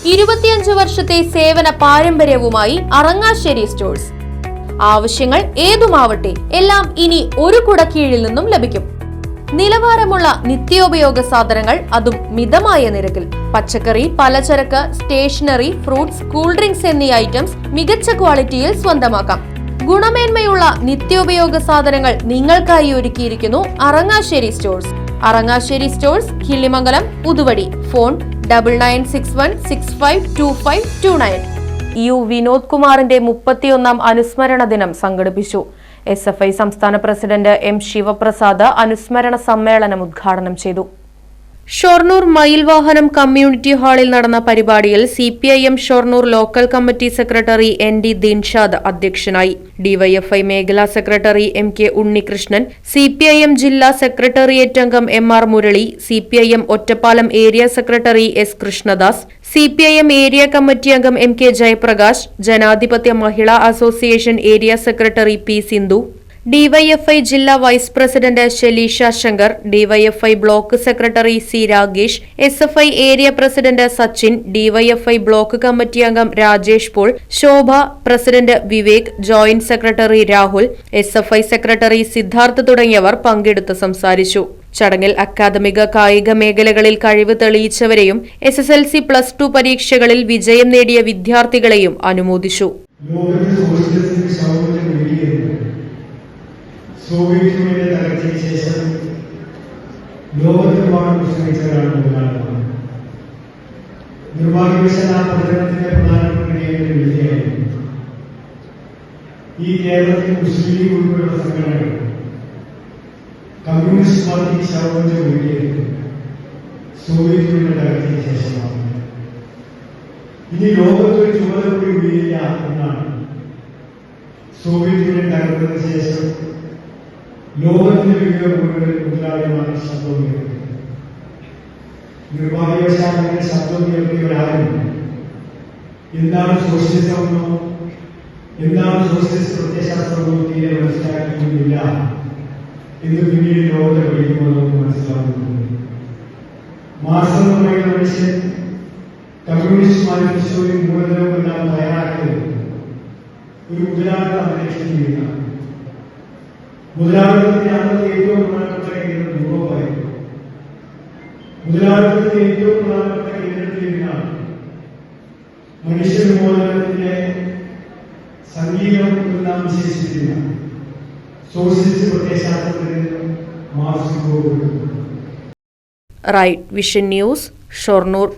25 വർഷത്തെ സേവന പാരമ്പര്യവുമായി അറങ്ങാശ്ശേരി സ്റ്റോഴ്സ്. ആവശ്യങ്ങൾ ഏതുമാവട്ടെ എല്ലാം ഇനി ഒരു കുടക്കീഴിൽ നിന്നും ലഭിക്കും. നിലവാരമുള്ള നിത്യോപയോഗ സാധനങ്ങൾ, അതും മിതമായ നിരക്കിൽ. പച്ചക്കറി, പലചരക്ക്, സ്റ്റേഷനറി, ഫ്രൂട്ട്സ്, കൂൾ ഡ്രിങ്ക്സ് എന്നീ ഐറ്റംസ് മികച്ച ക്വാളിറ്റിയിൽ സ്വന്തമാക്കാം. ഗുണമേന്മയുള്ള നിത്യോപയോഗ സാധനങ്ങൾ നിങ്ങൾക്കായി ഒരുക്കിയിരിക്കുന്നു Arangassery stores. Arangassery stores, Killimangalam, Uthuvadi. Phone 9961652529. U Vinod കുമാറിന്റെ 31ാം അനുസ്മരണ ദിനം സംഘടിപ്പിച്ചു. SFI സംസ്ഥാന പ്രസിഡന്റ് M ശിവപ്രസാദ് അനുസ്മരണ സമ്മേളനം ഉദ്ഘാടനം ചെയ്തു. ഷൊർണൂർ മയിൽവാഹനം കമ്മ്യൂണിറ്റി ഹാളിൽ നടന്ന പരിപാടിയിൽ CPIM Shoranur local committee secretary ND Dinshad അധ്യക്ഷനായി. DYFI മേഖലാ സെക്രട്ടറി MK ഉണ്ണികൃഷ്ണൻ, CPIM ജില്ലാ സെക്രട്ടേറിയറ്റ് അംഗം MR Murali, CPIM Ottapalam area secretary S Krishnadas, CPIM area committee അംഗം MK Jayaprakash, Janadhipathya Mahila association area secretary P Sindhu, DYFI ജില്ലാ vice president Shaleesha Shankar, DYFI block secretary C Ragesh, SFI area president Sachin, DYFI block committee അംഗം Rajesh Paul, Shobha, president Vivek, joint secretary Rahul, SFI secretary Siddharth തുടങ്ങിയവർ പങ്കെടുത്ത് സംസാരിച്ചു. ചടങ്ങിൽ അക്കാദമിക, കായിക മേഖലകളിൽ കഴിവ് തെളിയിച്ചവരെയും SSLC, +2 പരീക്ഷകളിൽ വിജയം നേടിയ വിദ്യാർത്ഥികളെയും അനുമോദിച്ചു. സോവിയറ്റ് യൂണിയന്റെ തകർച്ചയ്ക്ക് ശേഷം ലോകത്തെമ്പാടും വിശ്രമിച്ചവരാണ് മുതലാളിമാർ. നിർഭാഗ്യവശാൽ ആ പ്രചരണത്തിന്റെ പ്രധാനപ്പെട്ട വിജയമായിരുന്നു. ഈ കേരളത്തിൽ മുസ്ലിം ലീഗ് ഉൾപ്പെടെയുള്ള സംഘടനകൾ കമ്മ്യൂണിസ്റ്റ് പാർട്ടി ശവഞ്ച വീടിയത് സോവിയറ്റ് യൂണിയന്റെ തകർച്ചയ്ക്ക് ശേഷമാണ്. ഇനി ലോകത്തൊരു ചുമതല കൂടി വീഴില്ല എന്നാണ്. സോവിയറ്റ് യൂണിയൻ തകർന്നതിന് ശേഷം ലോകത്തിന്റെ വിവിധ കോണുകളിൽ മുതലാളിമാരുടെ ശബ്ദം ഉയർത്തി. നിർഭാഗ്യവശാൽ അങ്ങനെ ശബ്ദം ഉയർത്തിയവരാരും എന്താണ് സോഷ്യലിസമെന്നോ എന്താണ് സോഷ്യലിസ്റ്റ് പ്രത്യയശാസ്ത്രമോ തീരെ മനസ്സിലാക്കിയില്ല എന്ന് പിന്നീട് ലോകത്തെ പഠിക്കുമ്പോൾ നമുക്ക് മനസ്സിലാകുന്നുണ്ട്. മാർക്സ് എന്ന് പറയുന്ന മനുഷ്യൻ കമ്മ്യൂണിസ്റ്റ് മാനിഫെസ്റ്റോയും മൂലധനവും എല്ലാം തയ്യാറാക്കിയത് ഒരു മുതലാളിത്ത അന്തരീക്ഷത്തിൽ നിന്നാണ്. മുതലാളിത്തത്തിന്റെ അന്നത്തെ ഏറ്റവും പ്രധാനപ്പെട്ട കേന്ദ്രം യൂറോപ്പായിരുന്നു. മുതലാളിത്തത്തിന്റെ ഏറ്റവും പ്രധാനപ്പെട്ട കേന്ദ്രത്തിൽ നിന്നാണ് മനുഷ്യ വിമോചനത്തിന്റെ സംഗീതം നാം വിശേഷിച്ചിരുന്ന സോഷ്യലിസ്റ്റ് പ്രത്യയശാസ്ത്രത്തിൽ നിന്നും മാർക്സ് രൂപപ്പെടുന്നു. Right vision news, Shoranur.